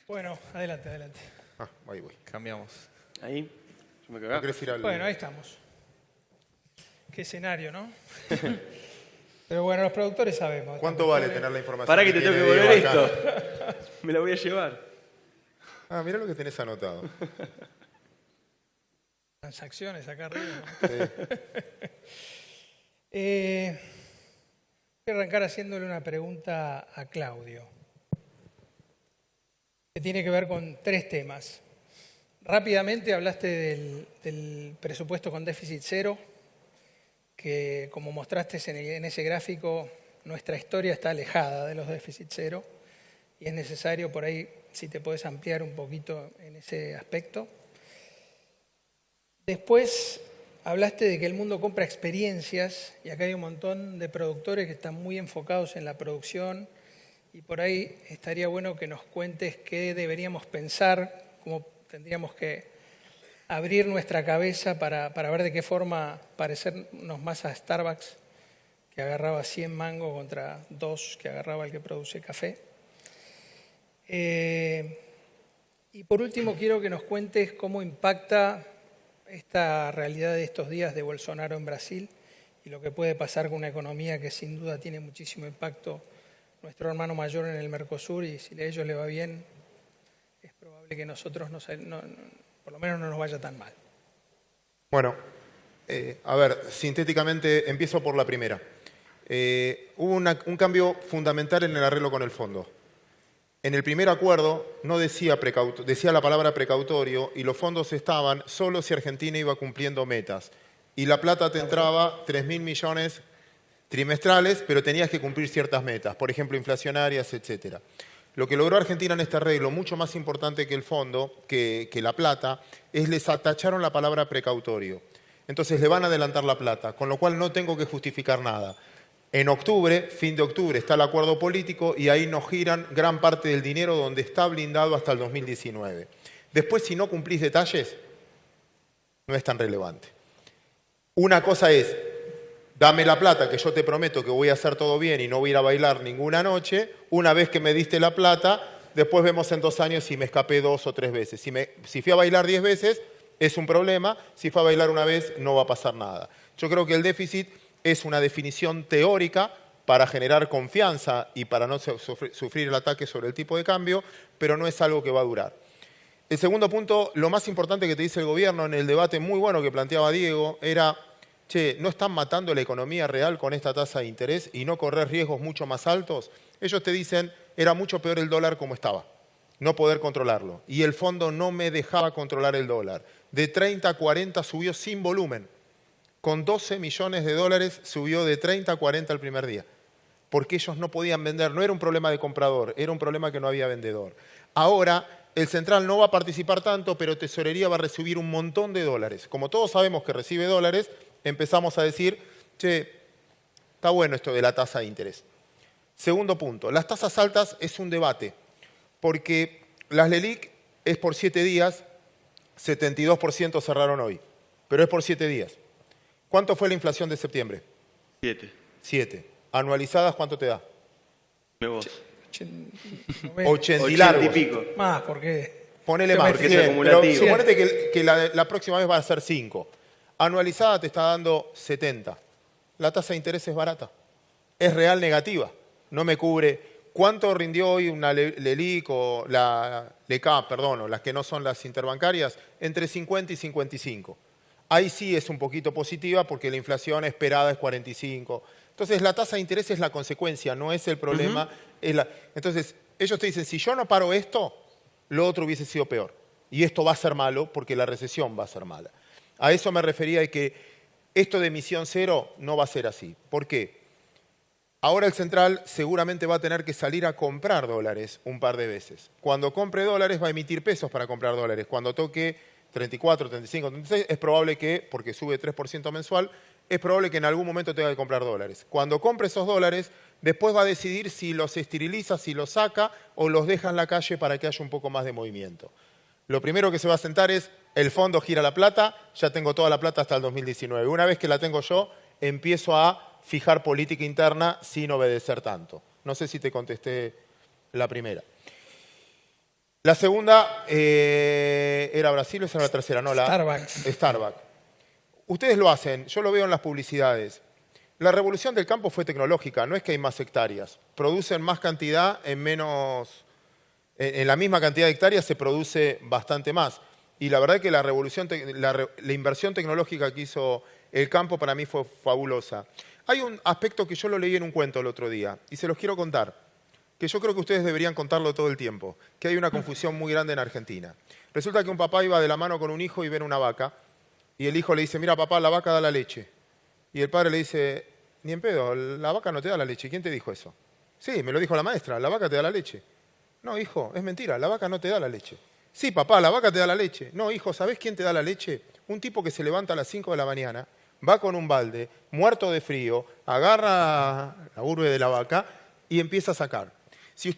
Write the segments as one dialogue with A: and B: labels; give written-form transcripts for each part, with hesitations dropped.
A: Bueno, adelante, adelante.
B: Ahí voy.
C: Cambiamos.
D: Ahí. Yo me
B: ¿No
D: quedé.
B: querés ir al...
A: Bueno, ahí estamos. Qué escenario, ¿no? Pero bueno, los productores sabemos.
B: ¿Cuánto vale tener la información?
D: Pará que te tengo que
B: tiene
D: volver
B: Diego acá?
D: esto. Me la voy a llevar.
B: Mirá lo que tenés anotado.
A: Transacciones acá arriba, ¿no?
B: Sí.
A: Voy a arrancar haciéndole una pregunta a Claudio, que tiene que ver con 3 temas. Rápidamente hablaste del presupuesto con déficit cero, que como mostraste en ese gráfico, nuestra historia está alejada de los déficit cero y es necesario por ahí, si te puedes ampliar un poquito en ese aspecto. Después hablaste de que el mundo compra experiencias y acá hay un montón de productores que están muy enfocados en la producción y por ahí estaría bueno que nos cuentes qué deberíamos pensar, cómo tendríamos que abrir nuestra cabeza para ver de qué forma parecernos más a Starbucks, que agarraba 100 mangos contra 2 que agarraba el que produce café. Y por último quiero que nos cuentes cómo impacta esta realidad de estos días de Bolsonaro en Brasil y lo que puede pasar con una economía que sin duda tiene muchísimo impacto, nuestro hermano mayor en el Mercosur, y si a ellos les va bien, es probable que nosotros por lo menos no nos vaya tan mal.
B: Bueno, a ver, sintéticamente empiezo por la primera. Hubo un cambio fundamental en el arreglo con el fondo. En el primer acuerdo no decía la palabra precautorio y los fondos estaban solo si Argentina iba cumpliendo metas. Y la plata te entraba 3.000 millones trimestrales, pero tenías que cumplir ciertas metas, por ejemplo, inflacionarias, etc. Lo que logró Argentina en este arreglo, mucho más importante que el fondo, que la plata, es les atacharon la palabra precautorio. Entonces le van a adelantar la plata, con lo cual no tengo que justificar nada. En octubre, fin de octubre, está el acuerdo político y ahí nos giran gran parte del dinero donde está blindado hasta el 2019. Después, si no cumplís detalles, no es tan relevante. Una cosa es, dame la plata que yo te prometo que voy a hacer todo bien y no voy a ir a bailar ninguna noche. Una vez que me diste la plata, después vemos en 2 años si me escapé 2 o 3 veces. Si fui a bailar 10 veces, es un problema. Si fui a bailar una vez, no va a pasar nada. Yo creo que el déficit es una definición teórica para generar confianza y para no sufrir el ataque sobre el tipo de cambio, pero no es algo que va a durar. El segundo punto, lo más importante que te dice el gobierno en el debate muy bueno que planteaba Diego, era, che, ¿no están matando la economía real con esta tasa de interés y no correr riesgos mucho más altos? Ellos te dicen, era mucho peor el dólar como estaba, no poder controlarlo. Y el fondo no me dejaba controlar el dólar. De 30 a 40 subió sin volumen. Con 12 millones de dólares subió de 30 a 40 el primer día. Porque ellos no podían vender. No era un problema de comprador, era un problema que no había vendedor. Ahora, el central no va a participar tanto, pero tesorería va a recibir un montón de dólares. Como todos sabemos que recibe dólares, empezamos a decir, che, está bueno esto de la tasa de interés. Segundo punto, las tasas altas es un debate. Porque las LELIQ es por 7 días, 72% cerraron hoy. Pero es por 7 días. ¿Cuánto fue la inflación de septiembre?
D: 7.
B: 7. ¿Anualizadas cuánto te da?
D: Me vos.
B: 80 y largos.
D: 80 y pico.
A: Más, porque...
B: Ponele
A: Se
B: más.
D: porque es
B: 100, pero
D: acumulativo.
B: suponete que la próxima vez va a ser 5. Anualizada te está dando 70. La tasa de interés es barata. Es real negativa. No me cubre. ¿Cuánto rindió hoy una LELIQ o la LECAP, perdón, o las que no son las interbancarias? Entre 50 y 55. Ahí sí es un poquito positiva porque la inflación esperada es 45. Entonces la tasa de interés es la consecuencia, no es el problema. Entonces ellos te dicen, si yo no paro esto, lo otro hubiese sido peor. Y esto va a ser malo porque la recesión va a ser mala. A eso me refería de que esto de emisión cero no va a ser así. ¿Por qué? Ahora el central seguramente va a tener que salir a comprar dólares un par de veces. Cuando compre dólares va a emitir pesos para comprar dólares. Cuando toque 34, 35, 36, es probable que, porque sube 3% mensual, es probable que en algún momento tenga que comprar dólares. Cuando compre esos dólares, después va a decidir si los esteriliza, si los saca o los deja en la calle para que haya un poco más de movimiento. Lo primero que se va a sentar es, el fondo gira la plata, ya tengo toda la plata hasta el 2019. Una vez que la tengo yo, empiezo a fijar política interna sin obedecer tanto. No sé si te contesté la primera. La segunda era Brasil, o esa era la tercera, no, la Starbucks. Ustedes lo hacen, yo lo veo en las publicidades. La revolución del campo fue tecnológica, no es que hay más hectáreas. Producen más cantidad en menos... En la misma cantidad de hectáreas se produce bastante más. Y la verdad que la inversión tecnológica que hizo el campo para mí fue fabulosa. Hay un aspecto que yo lo leí en un cuento el otro día y se los quiero contar, que yo creo que ustedes deberían contarlo todo el tiempo, que hay una confusión muy grande en Argentina. Resulta que un papá iba de la mano con un hijo y ven una vaca y el hijo le dice, mira papá, la vaca da la leche. Y el padre le dice, ni en pedo, la vaca no te da la leche. ¿Quién te dijo eso? Sí, me lo dijo la maestra, la vaca te da la leche. No, hijo, es mentira, la vaca no te da la leche. Sí, papá, la vaca te da la leche. No, hijo, ¿sabés quién te da la leche? Un tipo que se levanta a las 5 de la mañana, va con un balde, muerto de frío, agarra la urbe de la vaca y empieza a sacar. Si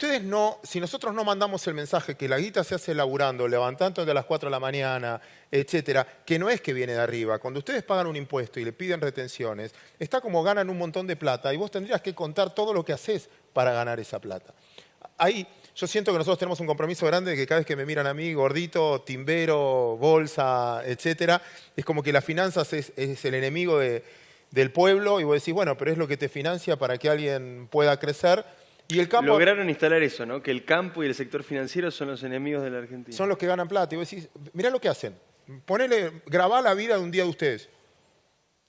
B: nosotros no mandamos el mensaje que la guita se hace laburando, levantando de las 4 de la mañana, etcétera, que no es que viene de arriba. Cuando ustedes pagan un impuesto y le piden retenciones, está como ganan un montón de plata y vos tendrías que contar todo lo que haces para ganar esa plata. Ahí yo siento que nosotros tenemos un compromiso grande de que cada vez que me miran a mí, gordito, timbero, bolsa, etcétera, es como que las finanzas es el enemigo del pueblo y vos decís, bueno, pero es lo que te financia para que alguien pueda crecer. Y el campo...
D: Lograron instalar eso, ¿no? Que el campo y el sector financiero son los enemigos de la Argentina.
B: Son los que ganan plata. Y vos decís, mirá lo que hacen. Grabá la vida de un día de ustedes.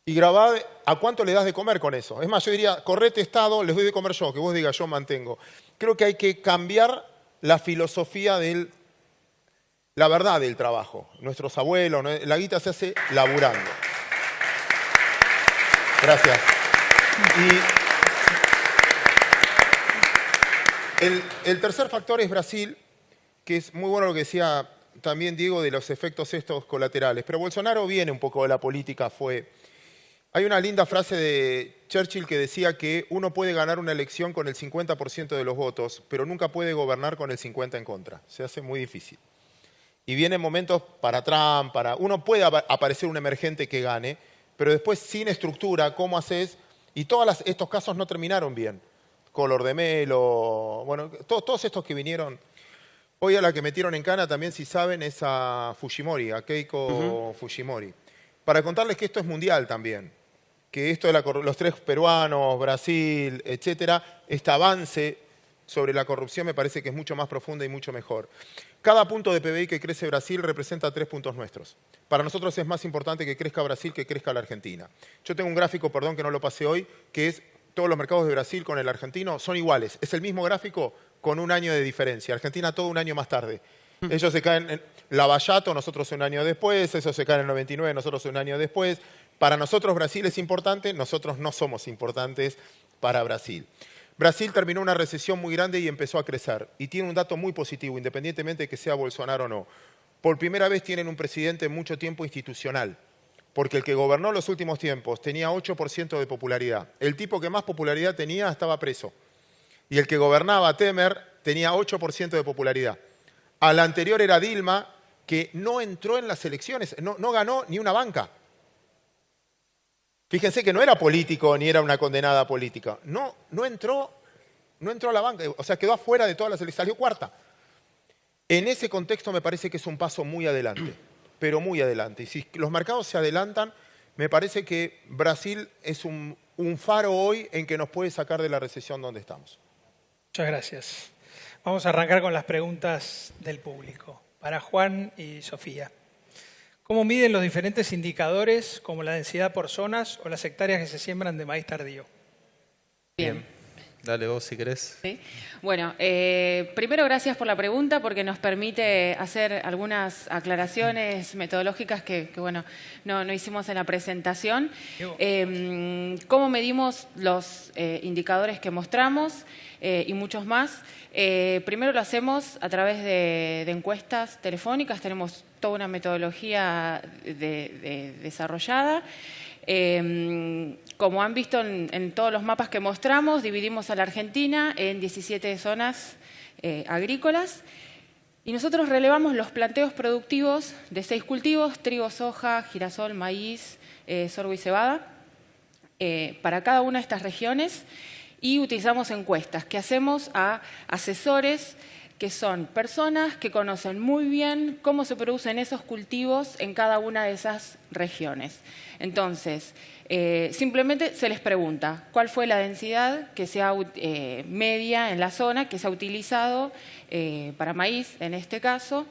B: Y grabá a cuánto le das de comer con eso. Es más, yo diría, correte Estado, les doy de comer yo, que vos digas, yo mantengo. Creo que hay que cambiar la filosofía la verdad del trabajo. Nuestros abuelos, la guita se hace laburando. Gracias. Y el tercer factor es Brasil, que es muy bueno lo que decía también Diego de los efectos estos colaterales. Pero Bolsonaro viene un poco de la política, Hay una linda frase de Churchill que decía que uno puede ganar una elección con el 50% de los votos, pero nunca puede gobernar con el 50% en contra. Se hace muy difícil. Y vienen momentos para Trump, uno puede aparecer un emergente que gane, pero después sin estructura, ¿cómo haces? Y todos estos casos no terminaron bien. Color de Melo, bueno, todos estos que vinieron. Hoy a la que metieron en cana también, si saben, es a Fujimori, a Keiko Fujimori. Para contarles que esto es mundial también. Que esto de los 3 peruanos, Brasil, etcétera, este avance sobre la corrupción me parece que es mucho más profundo y mucho mejor. Cada punto de PBI que crece Brasil representa 3 puntos nuestros. Para nosotros es más importante que crezca Brasil que crezca la Argentina. Yo tengo un gráfico, perdón que no lo pasé hoy, que es todos los mercados de Brasil con el argentino son iguales. Es el mismo gráfico con un año de diferencia. Argentina todo un año más tarde. Ellos se caen en Lavallato, nosotros un año después, ellos se caen en el 99, nosotros un año después. Para nosotros Brasil es importante, nosotros no somos importantes para Brasil. Brasil terminó una recesión muy grande y empezó a crecer. Y tiene un dato muy positivo, independientemente de que sea Bolsonaro o no. Por primera vez tienen un presidente mucho tiempo institucional. Porque el que gobernó en los últimos tiempos tenía 8% de popularidad. El tipo que más popularidad tenía estaba preso. Y el que gobernaba, Temer, tenía 8% de popularidad. Al anterior era Dilma, que no entró en las elecciones, no ganó ni una banca. Fíjense que no era político ni era una condenada política. No entró a la banca, o sea, quedó afuera de todas las elecciones, salió cuarta. En ese contexto me parece que es un paso muy adelante, pero muy adelante. Y si los mercados se adelantan, me parece que Brasil es un faro hoy en que nos puede sacar de la recesión donde estamos.
A: Muchas gracias. Vamos a arrancar con las preguntas del público. Para Juan y Sofía. ¿Cómo miden los diferentes indicadores como la densidad por zonas o las hectáreas que se siembran de maíz tardío?
C: Bien.
E: Dale vos si querés.
C: ¿Sí? Bueno, primero gracias por la pregunta porque nos permite hacer algunas aclaraciones metodológicas que bueno, no hicimos en la presentación. ¿Cómo medimos los indicadores que mostramos y muchos más? Primero lo hacemos a través de encuestas telefónicas, tenemos toda una metodología desarrollada. Como han visto en todos los mapas que mostramos, dividimos a la Argentina en 17 zonas agrícolas y nosotros relevamos los planteos productivos de 6 cultivos, trigo, soja, girasol, maíz, sorgo y cebada, para cada una de estas regiones y utilizamos encuestas que hacemos a asesores que son personas que conocen muy bien cómo se producen esos cultivos en cada una de esas regiones. Entonces, simplemente se les pregunta cuál fue la densidad que sea media en la zona que se ha utilizado para maíz, en este caso,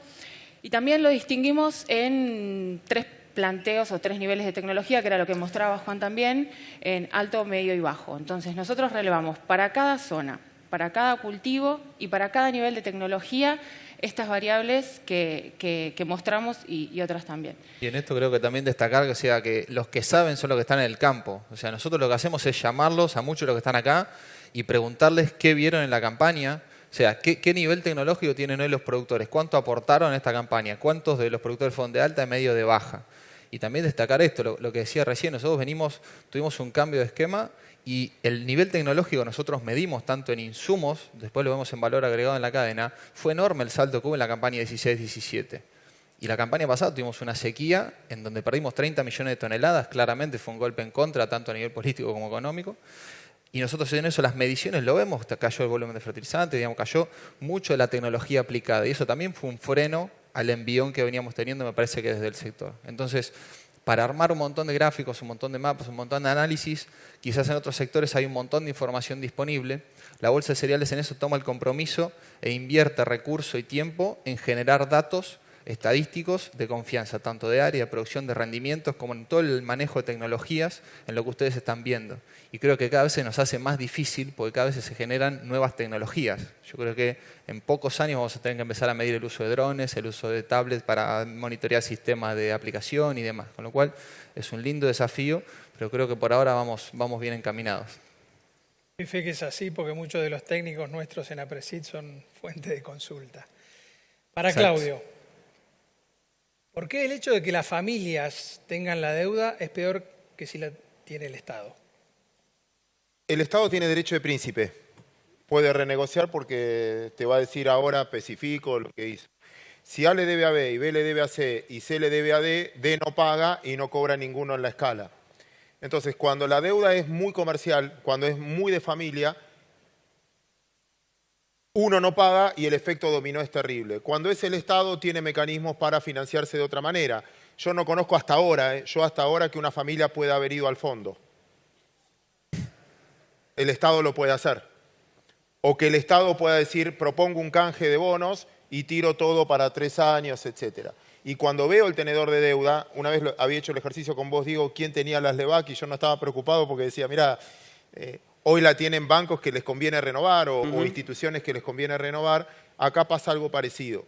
C: y también lo distinguimos en 3 planteos o 3 niveles de tecnología, que era lo que mostraba Juan también, en alto, medio y bajo. Entonces, nosotros relevamos para cada zona, para cada cultivo y para cada nivel de tecnología estas variables que mostramos y otras también.
E: Y en esto creo que también destacar que, sea, que los que saben son los que están en el campo. O sea, nosotros lo que hacemos es llamarlos a muchos de los que están acá y preguntarles qué vieron en la campaña. O sea, ¿qué nivel tecnológico tienen hoy los productores? ¿Cuánto aportaron a esta campaña? ¿Cuántos de los productores fueron de alta, de medio, de baja? Y también destacar esto, lo que decía recién, nosotros tuvimos un cambio de esquema y el nivel tecnológico nosotros medimos tanto en insumos, después lo vemos en valor agregado en la cadena, fue enorme el salto que hubo en la campaña 16-17. Y la campaña pasada tuvimos una sequía en donde perdimos 30 millones de toneladas, claramente fue un golpe en contra, tanto a nivel político como económico. Y nosotros en eso las mediciones lo vemos, cayó el volumen de fertilizantes, digamos, cayó mucho de la tecnología aplicada. Y eso también fue un freno al envión que veníamos teniendo, me parece que desde el sector. Entonces, para armar un montón de gráficos, un montón de mapas, un montón de análisis, quizás en otros sectores hay un montón de información disponible. La Bolsa de Cereales en eso toma el compromiso e invierte recurso y tiempo en generar datos estadísticos de confianza, tanto de área, de producción, de rendimientos, como en todo el manejo de tecnologías, en lo que ustedes están viendo. Y creo que cada vez se nos hace más difícil porque cada vez se generan nuevas tecnologías. Yo creo que en pocos años vamos a tener que empezar a medir el uso de drones, el uso de tablets para monitorear sistemas de aplicación y demás. Con lo cual es un lindo desafío, pero creo que por ahora vamos bien encaminados.
A: Y fe que es así porque muchos de los técnicos nuestros en APRESID son fuente de consulta. Para
E: Exacto.
A: Claudio. ¿Por qué el hecho de que las familias tengan la deuda es peor que si la tiene el Estado?
B: El Estado tiene derecho de príncipe. Puede renegociar porque te va a decir ahora, especifico lo que hizo. Si A le debe a B y B le debe a C y C le debe a D, D no paga y no cobra ninguno en la escala. Entonces, cuando la deuda es muy comercial, cuando es muy de familia, uno no paga y el efecto dominó es terrible. Cuando es el Estado, tiene mecanismos para financiarse de otra manera. Yo no conozco hasta ahora, que una familia pueda haber ido al fondo. El Estado lo puede hacer. O que el Estado pueda decir, propongo un canje de bonos y tiro todo para 3 años, etc. Y cuando veo el tenedor de deuda, una vez había hecho el ejercicio con vos, digo, quién tenía las LEVAC y yo no estaba preocupado porque decía, mira, hoy la tienen bancos que les conviene renovar o instituciones que les conviene renovar. Acá pasa algo parecido.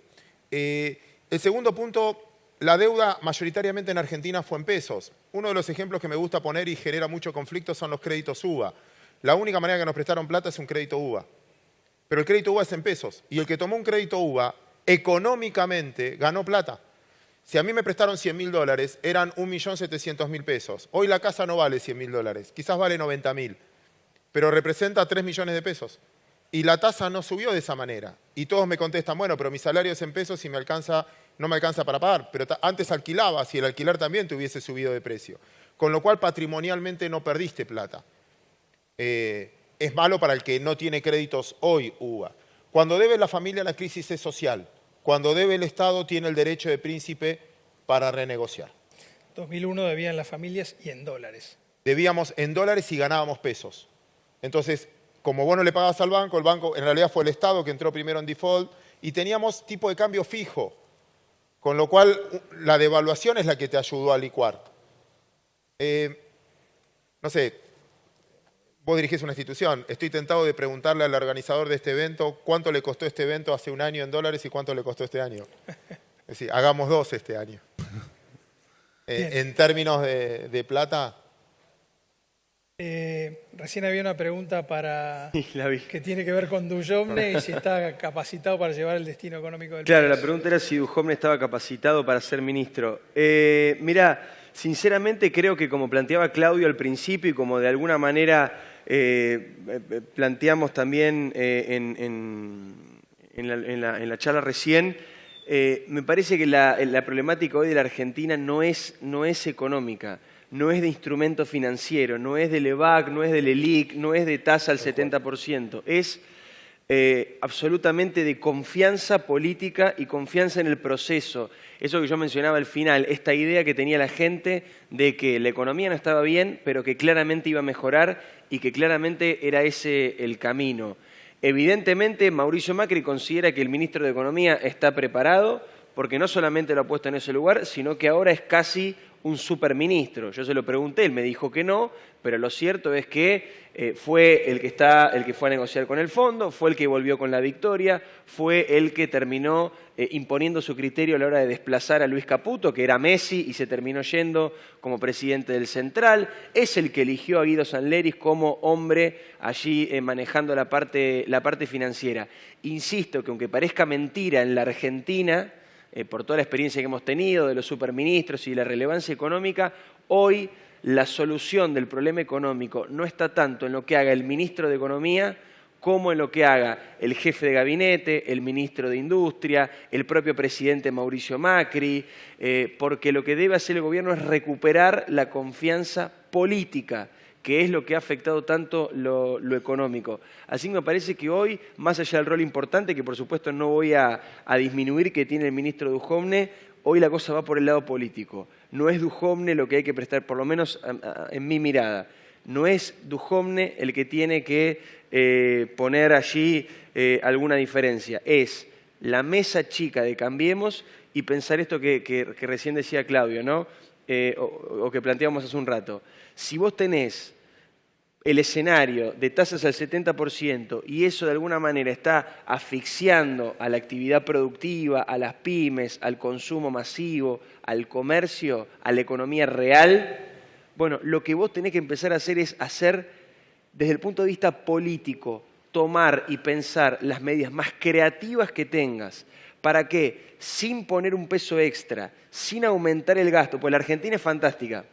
B: El segundo punto, la deuda mayoritariamente en Argentina fue en pesos. Uno de los ejemplos que me gusta poner y genera mucho conflicto son los créditos UVA. La única manera que nos prestaron plata es un crédito UVA. Pero el crédito UVA es en pesos. Y el que tomó un crédito UVA, económicamente, ganó plata. Si a mí me prestaron $100.000, eran 1.700.000 pesos. Hoy la casa no vale $100.000, quizás vale 90.000. Pero representa 3 millones de pesos. Y la tasa no subió de esa manera. Y todos me contestan, bueno, pero mi salario es en pesos y no me alcanza para pagar. Pero antes alquilabas y el alquiler también te hubiese subido de precio. Con lo cual, patrimonialmente no perdiste plata. Es malo para el que no tiene créditos hoy, UVA. Cuando debe la familia, la crisis es social. Cuando debe el Estado, tiene el derecho de príncipe para renegociar.
A: 2001 debían las familias y en dólares.
B: Debíamos en dólares y ganábamos pesos. Entonces, como vos no le pagabas al banco, el banco en realidad fue el Estado que entró primero en default y teníamos tipo de cambio fijo, con lo cual la devaluación es la que te ayudó a licuar. No sé, vos dirigís una institución, estoy tentado de preguntarle al organizador de este evento cuánto le costó este evento hace un año en dólares y cuánto le costó este año. Es decir, hagamos 2 este año. En términos de plata...
A: Recién había una pregunta que tiene que ver con Dujovne y si está capacitado para llevar el destino económico del país.
D: Claro, la pregunta era si Dujovne estaba capacitado para ser ministro. Mirá, sinceramente creo que como planteaba Claudio al principio y como de alguna manera planteamos también en la charla recién, me parece que la problemática hoy de la Argentina no es económica. No es de instrumento financiero, no es del EVAC, no es del ELIC, no es de tasa al 70%. Es absolutamente de confianza política y confianza en el proceso. Eso que yo mencionaba al final, esta idea que tenía la gente de que la economía no estaba bien, pero que claramente iba a mejorar y que claramente era ese el camino. Evidentemente, Mauricio Macri considera que el ministro de Economía está preparado, porque no solamente lo ha puesto en ese lugar, sino que ahora es casi un superministro. Yo se lo pregunté, él me dijo que no, pero lo cierto es que fue el que fue a negociar con el fondo, fue el que volvió con la victoria, fue el que terminó imponiendo su criterio a la hora de desplazar a Luis Caputo, que era Messi y se terminó yendo como presidente del Central, es el que eligió a Guido Sanleris como hombre allí manejando la parte financiera. Insisto que aunque parezca mentira en la Argentina, por toda la experiencia que hemos tenido de los superministros y la relevancia económica, hoy la solución del problema económico no está tanto en lo que haga el ministro de Economía como en lo que haga el jefe de gabinete, el ministro de Industria, el propio presidente Mauricio Macri, porque lo que debe hacer el gobierno es recuperar la confianza política, que es lo que ha afectado tanto lo económico. Así que me parece que hoy, más allá del rol importante, que por supuesto no voy a disminuir que tiene el ministro Duhovne, hoy la cosa va por el lado político. No es Duhovne lo que hay que prestar, por lo menos en mi mirada. No es Duhovne el que tiene que poner allí alguna diferencia. Es la mesa chica de Cambiemos y pensar esto que recién decía Claudio, ¿no? O que planteábamos hace un rato. Si vos tenés el escenario de tasas al 70% y eso de alguna manera está asfixiando a la actividad productiva, a las pymes, al consumo masivo, al comercio, a la economía real, bueno, lo que vos tenés que empezar a hacer es hacer, desde el punto de vista político, tomar y pensar las medidas más creativas que tengas. ¿Para qué? Sin poner un peso extra, sin aumentar el gasto, pues la Argentina es fantástica.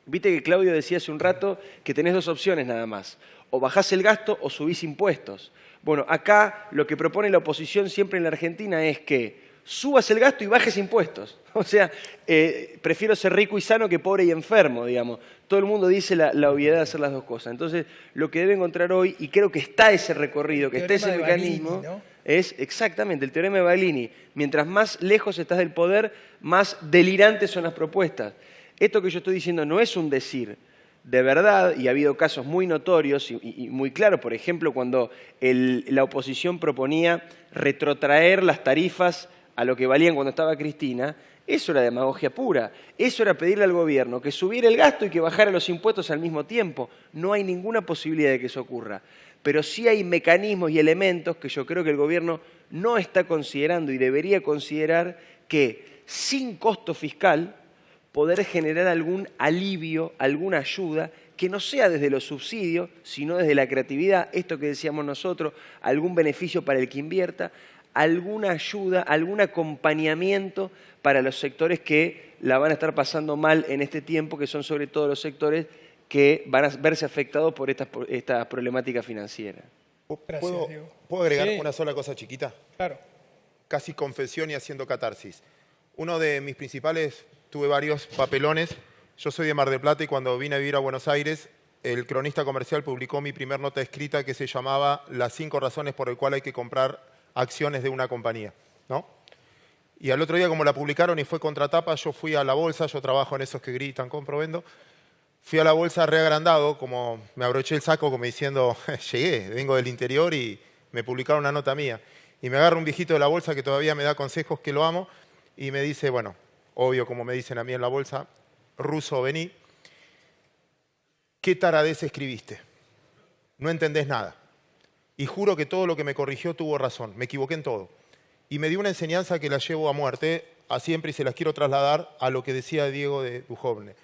D: Viste que Claudio decía hace un rato que tenés dos opciones nada más. O bajás el gasto o subís impuestos. Bueno, acá lo que propone la oposición siempre en la Argentina es que subas el gasto y bajes impuestos. O sea, prefiero ser rico y sano que pobre y enfermo, digamos. Todo el mundo dice la obviedad de hacer las dos cosas. Entonces, lo que debe encontrar hoy, y creo que está ese recorrido, que está ese mecanismo, ¿no? Es exactamente el teorema de Baglini. Mientras más lejos estás del poder, más delirantes son las propuestas. Esto que yo estoy diciendo no es un decir, de verdad, y ha habido casos muy notorios y muy claros, por ejemplo, cuando la oposición proponía retrotraer las tarifas a lo que valían cuando estaba Cristina, eso era demagogia pura, eso era pedirle al gobierno que subiera el gasto y que bajara los impuestos al mismo tiempo. No hay ninguna posibilidad de que eso ocurra, pero sí hay mecanismos y elementos que yo creo que el gobierno no está considerando y debería considerar que sin costo fiscal poder generar algún alivio, alguna ayuda, que no sea desde los subsidios, sino desde la creatividad, esto que decíamos nosotros, algún beneficio para el que invierta, alguna ayuda, algún acompañamiento para los sectores que la van a estar pasando mal en este tiempo, que son sobre todo los sectores que van a verse afectados por esta problemática financiera.
A: Gracias, Diego.
B: ¿Puedo agregar
A: Sí.
B: una sola cosa chiquita?
A: Claro.
B: Casi confesión y haciendo catarsis. Uno de mis principales, tuve varios papelones. Yo soy de Mar del Plata y cuando vine a vivir a Buenos Aires, el cronista comercial publicó mi primer nota escrita que se llamaba Las 5 razones por las cuales hay que comprar acciones de una compañía, ¿no? Y al otro día, como la publicaron y fue contratapa, yo fui a la bolsa, yo trabajo en esos que gritan, compro, vendo. Fui a la bolsa reagrandado, como me abroché el saco como diciendo, llegué, vengo del interior y me publicaron una nota mía. Y me agarra un viejito de la bolsa que todavía me da consejos, que lo amo, y me dice, bueno, obvio como me dicen a mí en la bolsa, ruso, vení, ¿qué taradez escribiste? No entendés nada. Y juro que todo lo que me corrigió tuvo razón, me equivoqué en todo. Y me dio una enseñanza que la llevo a muerte, a siempre, y se las quiero trasladar a lo que decía Diego de Duhovne.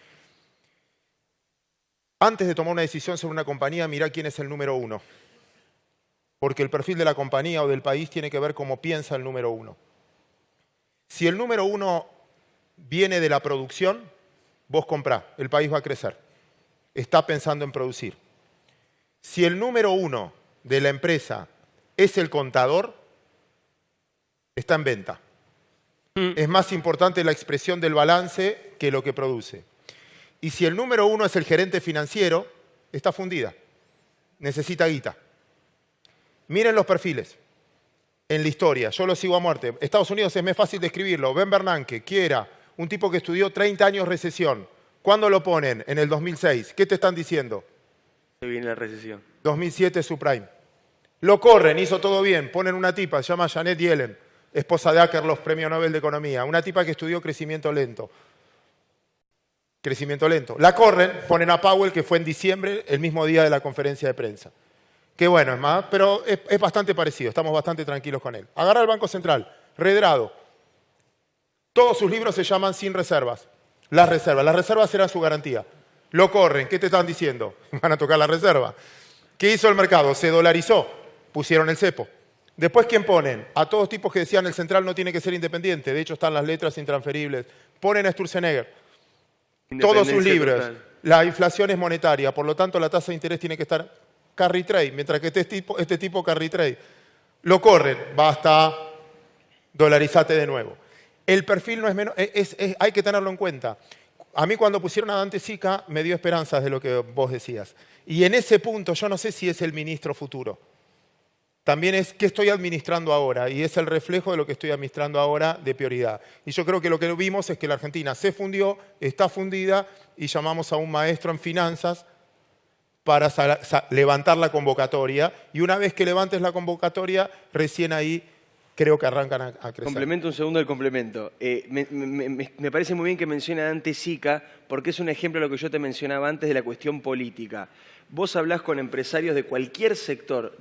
B: Antes de tomar una decisión sobre una compañía, mirá quién es el número uno. Porque el perfil de la compañía o del país tiene que ver cómo piensa el número uno. Si el número uno viene de la producción, vos comprá, el país va a crecer. Está pensando en producir. Si el número uno de la empresa es el contador, está en venta. Es más importante la expresión del balance que lo que produce. Y si el número uno es el gerente financiero, está fundida. Necesita guita. Miren los perfiles en la historia, yo lo sigo a muerte. Estados Unidos es más fácil de escribirlo. Ben Bernanke, Kiera, un tipo que estudió 30 años recesión. ¿Cuándo lo ponen? En el 2006. ¿Qué te están diciendo?
D: Se viene la recesión.
B: 2007 subprime. Lo corren, hizo todo bien. Ponen una tipa, se llama Janet Yellen, esposa de Akerlof, premio Nobel de Economía. Una tipa que estudió crecimiento lento. Crecimiento lento. La corren, ponen a Powell, que fue en diciembre, el mismo día de la conferencia de prensa. Que bueno, es más, pero es bastante parecido, estamos bastante tranquilos con él. Agarra el Banco Central, Redrado. Todos sus libros se llaman Sin Reservas. Las reservas eran su garantía. Lo corren, ¿qué te están diciendo? Van a tocar la reserva. ¿Qué hizo el mercado? Se dolarizó, pusieron el cepo. Después, ¿quién ponen? A todos tipos que decían el central no tiene que ser independiente, de hecho están las letras intransferibles. Ponen a Sturzenegger. Todos sus libros.
D: Total.
B: La inflación es monetaria, por lo tanto la tasa de interés tiene que estar carry trade, mientras que este tipo carry trade. Lo corren, basta, dolarizate de nuevo. El perfil no es menos, hay que tenerlo en cuenta. A mí cuando pusieron a Dante Sica me dio esperanzas de lo que vos decías. Y en ese punto yo no sé si es el ministro futuro. También es qué estoy administrando ahora y es el reflejo de lo que estoy administrando ahora de prioridad. Y yo creo que lo que vimos es que la Argentina se fundió, está fundida y llamamos a un maestro en finanzas para levantar la convocatoria. Y una vez que levantes la convocatoria, recién ahí creo que arrancan a crecer.
D: Complemento un segundo del complemento. Me parece muy bien que mencione a Dante Sica porque es un ejemplo de lo que yo te mencionaba antes de la cuestión política. Vos hablás con empresarios de cualquier sector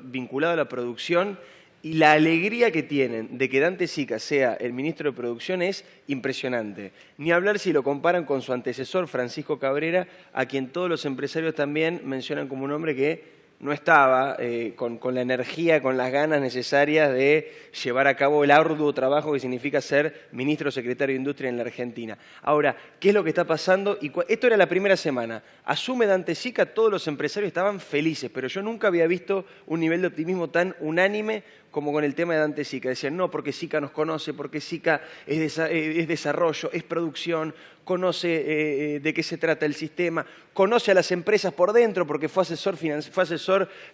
D: vinculado a la producción y la alegría que tienen de que Dante Sica sea el ministro de Producción es impresionante. Ni hablar si lo comparan con su antecesor, Francisco Cabrera, a quien todos los empresarios también mencionan como un hombre que no estaba con la energía, con las ganas necesarias de llevar a cabo el arduo trabajo que significa ser ministro o secretario de Industria en la Argentina. Ahora, ¿qué es lo que está pasando? Esto era la primera semana. Asume Dante Sica, todos los empresarios estaban felices, pero yo nunca había visto un nivel de optimismo tan unánime como con el tema de Dante Sica. Decían, no, porque Sica nos conoce, porque Sica es desarrollo, es producción, conoce de qué se trata el sistema, conoce a las empresas por dentro porque fue asesor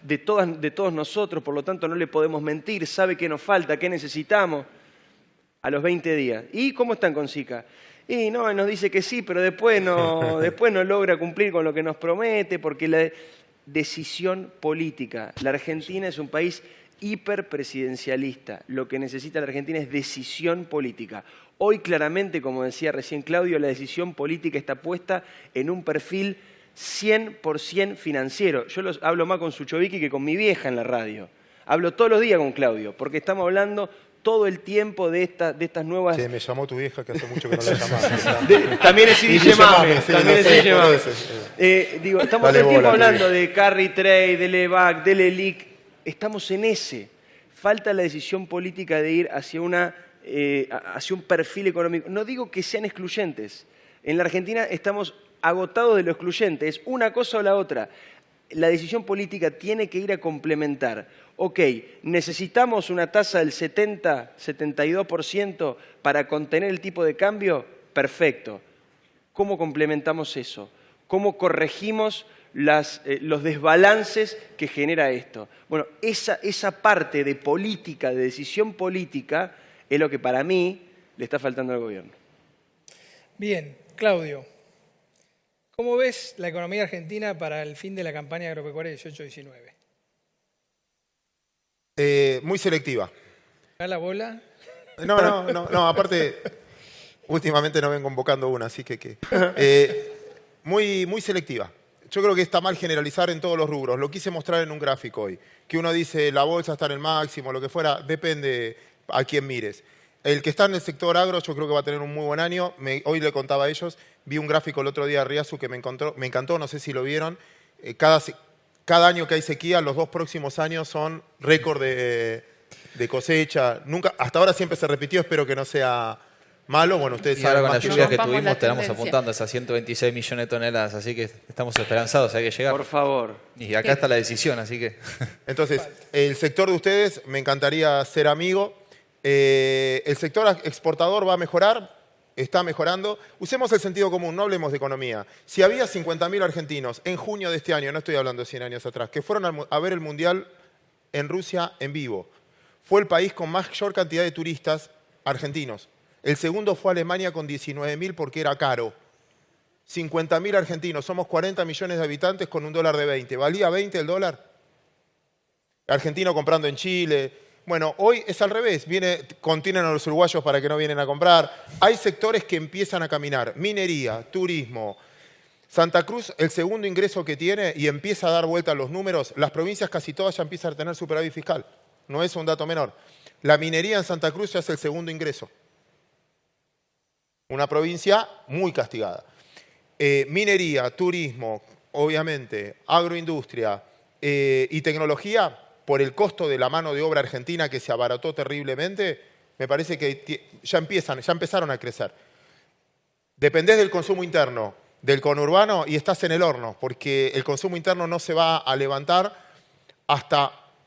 D: de todos nosotros, por lo tanto no le podemos mentir, sabe qué nos falta, qué necesitamos. A los 20 días. ¿Y cómo están con Sica? Y no, nos dice que sí, pero después no logra cumplir con lo que nos promete porque la decisión política. La Argentina es un país hiperpresidencialista. Lo que necesita la Argentina es decisión política. Hoy claramente, como decía recién Claudio, la decisión política está puesta en un perfil 100% financiero. Yo hablo más con Suchovicki que con mi vieja en la radio. Hablo todos los días con Claudio, porque estamos hablando todo el tiempo de estas nuevas...
B: Sí, me llamó tu vieja que hace mucho que no la llamaba.
D: También es Guille Mame. Estamos todo el tiempo hablando de carry trade, del EVAC, del ELIC. Estamos en ese. Falta la decisión política de ir hacia un perfil económico. No digo que sean excluyentes. En la Argentina estamos agotados de lo excluyente. Es una cosa o la otra. La decisión política tiene que ir a complementar. Ok, necesitamos una tasa del 70-72% para contener el tipo de cambio. Perfecto. ¿Cómo complementamos eso? ¿Cómo corregimos los desbalances que genera esto? Bueno, esa parte de política, de decisión política, es lo que para mí le está faltando al gobierno.
A: Bien, Claudio, ¿cómo ves la economía argentina para el fin de la campaña agropecuaria 18-19?
B: Muy selectiva.
A: ¿Da la bola?
B: No, aparte, últimamente no ven convocando una, así que muy selectiva. Yo creo que está mal generalizar en todos los rubros. Lo quise mostrar en un gráfico hoy. Que uno dice la bolsa está en el máximo, lo que fuera, depende a quién mires. El que está en el sector agro yo creo que va a tener un muy buen año. Hoy le contaba a ellos, vi un gráfico el otro día de Riazu que me encantó, no sé si lo vieron. Cada año que hay sequía, los 2 próximos años son récord de cosecha. Hasta ahora siempre se repitió, espero que no sea malo. Bueno, ustedes
E: y ahora
B: saben
E: con
B: más
E: la
B: que
E: lluvia
B: yo.
E: que
C: Rompamos
E: tuvimos,
C: la
E: tenemos
C: tendencia.
E: apuntando a esas 126 millones de toneladas, así que estamos esperanzados, hay que llegar.
D: Por favor.
E: Y acá está la decisión, así que...
B: Entonces, el sector de ustedes, me encantaría ser amigo. El sector exportador va a mejorar, está mejorando. Usemos el sentido común, no hablemos de economía. Si había 50.000 argentinos en junio de este año, no estoy hablando de 100 años atrás, que fueron a ver el Mundial en Rusia en vivo. Fue el país con mayor cantidad de turistas argentinos. El segundo fue Alemania con 19.000 porque era caro. 50.000 argentinos, somos 40 millones de habitantes con un dólar de 20. ¿Valía 20 el dólar? Argentino comprando en Chile. Bueno, hoy es al revés. Contienen a los uruguayos para que no vienen a comprar. Hay sectores que empiezan a caminar. Minería, turismo. Santa Cruz, el segundo ingreso que tiene y empieza a dar vuelta a los números, las provincias casi todas ya empiezan a tener superávit fiscal. No es un dato menor. La minería en Santa Cruz ya es el segundo ingreso. Una provincia muy castigada. Minería, turismo, obviamente, agroindustria y tecnología, por el costo de la mano de obra argentina que se abarató terriblemente, me parece que ya empezaron a crecer. Dependés del consumo interno, del conurbano y estás en el horno, porque el consumo interno no se va a levantar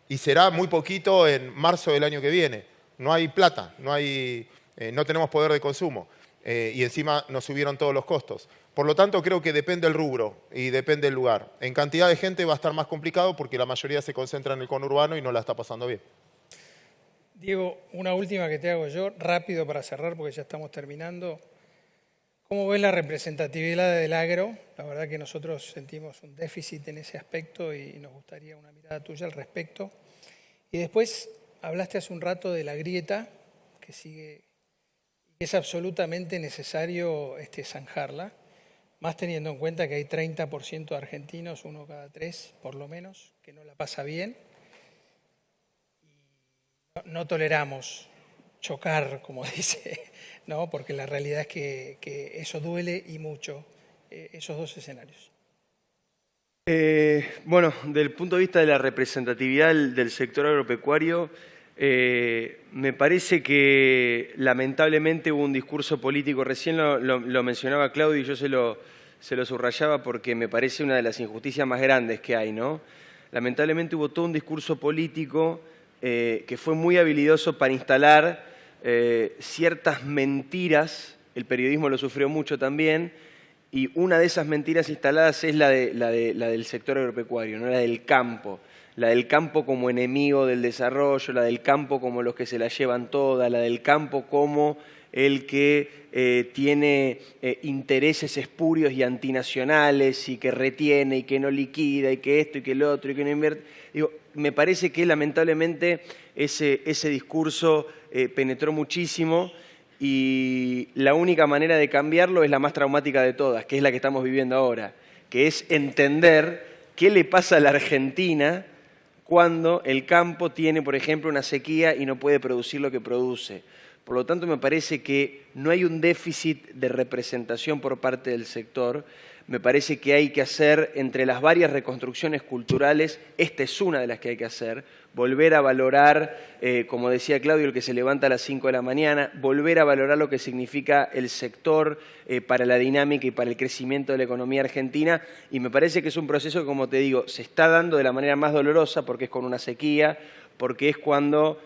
B: y será muy poquito en marzo del año que viene. No hay plata, no tenemos poder de consumo y encima nos subieron todos los costos. Por lo tanto, creo que depende del rubro y depende del lugar. En cantidad de gente va a estar más complicado porque la mayoría se concentra en el conurbano y no la está pasando bien.
A: Diego, una última que te hago yo, rápido para cerrar porque ya estamos terminando. ¿Cómo ves la representatividad del agro? La verdad que nosotros sentimos un déficit en ese aspecto y nos gustaría una mirada tuya al respecto. Y después hablaste hace un rato de la grieta que sigue, que es absolutamente necesario zanjarla, más teniendo en cuenta que hay 30% de argentinos, 1 cada 3 por lo menos, que no la pasa bien. Y no toleramos chocar, como dice, ¿no? Porque la realidad es que eso duele y mucho, esos dos escenarios.
D: Bueno, del punto de vista de la representatividad del sector agropecuario, me parece que lamentablemente hubo un discurso político, recién lo mencionaba Claudio y yo se lo subrayaba porque me parece una de las injusticias más grandes que hay, ¿no? Lamentablemente hubo todo un discurso político que fue muy habilidoso para instalar ciertas mentiras, el periodismo lo sufrió mucho también, y una de esas mentiras instaladas es la del sector agropecuario, ¿no? La del campo como enemigo del desarrollo, la del campo como los que se la llevan toda, la del campo como el que tiene intereses espurios y antinacionales y que retiene y que no liquida y que esto y que lo otro y que no invierte. Digo, me parece que lamentablemente ese discurso penetró muchísimo y la única manera de cambiarlo es la más traumática de todas, que es la que estamos viviendo ahora, que es entender qué le pasa a la Argentina cuando el campo tiene, por ejemplo, una sequía y no puede producir lo que produce. Por lo tanto, me parece que no hay un déficit de representación por parte del sector. Me parece que hay que hacer, entre las varias reconstrucciones culturales, esta es una de las que hay que hacer, volver a valorar, como decía Claudio, el que se levanta a las 5 de la mañana, volver a valorar lo que significa el sector para la dinámica y para el crecimiento de la economía argentina. Y me parece que es un proceso que, como te digo, se está dando de la manera más dolorosa porque es con una sequía, porque es cuando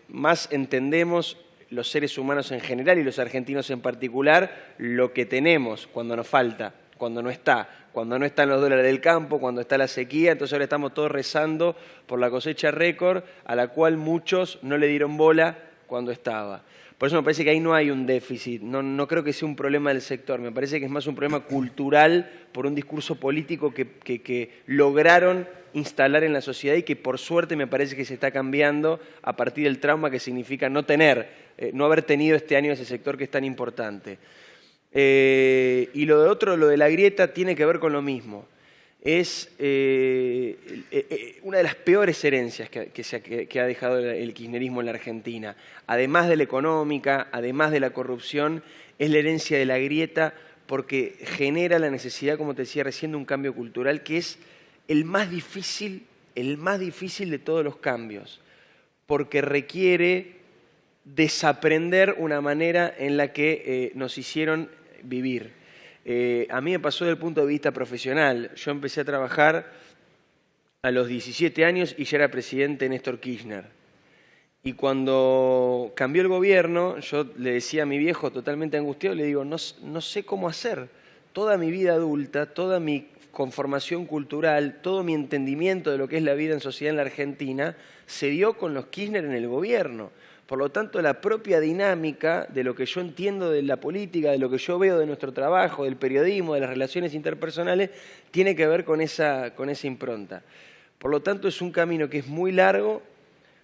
D: más entendemos los seres humanos en general y los argentinos en particular lo que tenemos cuando nos falta, cuando no están los dólares del campo, cuando está la sequía. Entonces ahora estamos todos rezando por la cosecha récord a la cual muchos no le dieron bola cuando estaba. Por eso me parece que ahí no hay un déficit, no creo que sea un problema del sector, me parece que es más un problema cultural por un discurso político que lograron instalar en la sociedad y que por suerte me parece que se está cambiando a partir del trauma que significa no haber tenido este año ese sector que es tan importante. Y lo de otro, lo de la grieta, tiene que ver con lo mismo. Es una de las peores herencias que ha dejado el kirchnerismo en la Argentina. Además de la económica, además de la corrupción, es la herencia de la grieta porque genera la necesidad, como te decía recién, de un cambio cultural que es el más difícil de todos los cambios, porque requiere desaprender una manera en la que nos hicieron vivir. A mí me pasó desde el punto de vista profesional. Yo empecé a trabajar a los 17 años y ya era presidente Néstor Kirchner. Y cuando cambió el gobierno, yo le decía a mi viejo, totalmente angustiado, le digo, no sé cómo hacer. Toda mi vida adulta, toda mi conformación cultural, todo mi entendimiento de lo que es la vida en sociedad en la Argentina, se dio con los Kirchner en el gobierno. Por lo tanto, la propia dinámica de lo que yo entiendo de la política, de lo que yo veo de nuestro trabajo, del periodismo, de las relaciones interpersonales, tiene que ver con esa impronta. Por lo tanto, es un camino que es muy largo.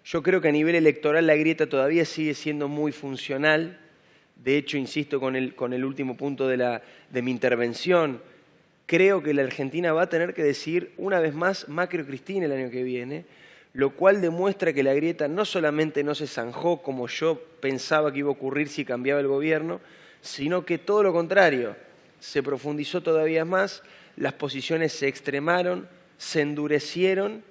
D: Yo creo que a nivel electoral la grieta todavía sigue siendo muy funcional. De hecho, insisto con el último punto de mi intervención, creo que la Argentina va a tener que decidir una vez más Macri o Cristina el año que viene, lo cual demuestra que la grieta no solamente no se zanjó como yo pensaba que iba a ocurrir si cambiaba el gobierno, sino que todo lo contrario, se profundizó todavía más, las posiciones se extremaron, se endurecieron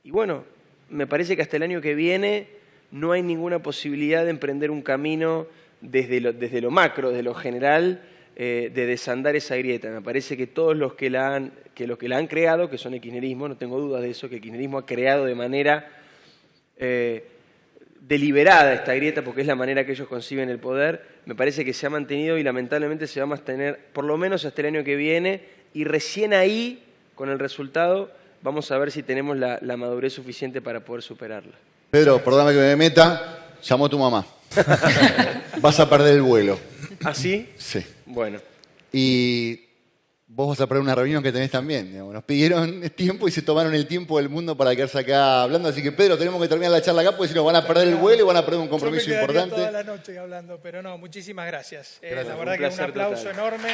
D: y bueno, me parece que hasta el año que viene no hay ninguna posibilidad de emprender un camino desde lo macro, desde lo general, de desandar esa grieta. Me parece que todos los que la han creado, que son el kirchnerismo, no tengo dudas de eso, que el kirchnerismo ha creado de manera deliberada esta grieta, porque es la manera que ellos conciben el poder, me parece que se ha mantenido y lamentablemente se va a mantener por lo menos hasta el año que viene, y recién ahí, con el resultado, vamos a ver si tenemos la madurez suficiente para poder superarla.
F: Pedro, perdóname que me meta, llamó tu mamá. Vas a perder el vuelo.
D: ¿Ah, sí?
F: Sí.
D: Bueno.
F: Y vos vas a perder una reunión que tenés también. Digamos. Nos pidieron tiempo y se tomaron el tiempo del mundo para quedarse acá hablando. Así que, Pedro, tenemos que terminar la charla acá porque si no van a perder el vuelo y van a perder un compromiso
A: Yo me quedaría
F: importante.
A: toda la noche hablando, pero no, muchísimas gracias.
F: Gracias,
A: La verdad
D: un
A: que un
D: placer
A: aplauso
D: total.
A: enorme.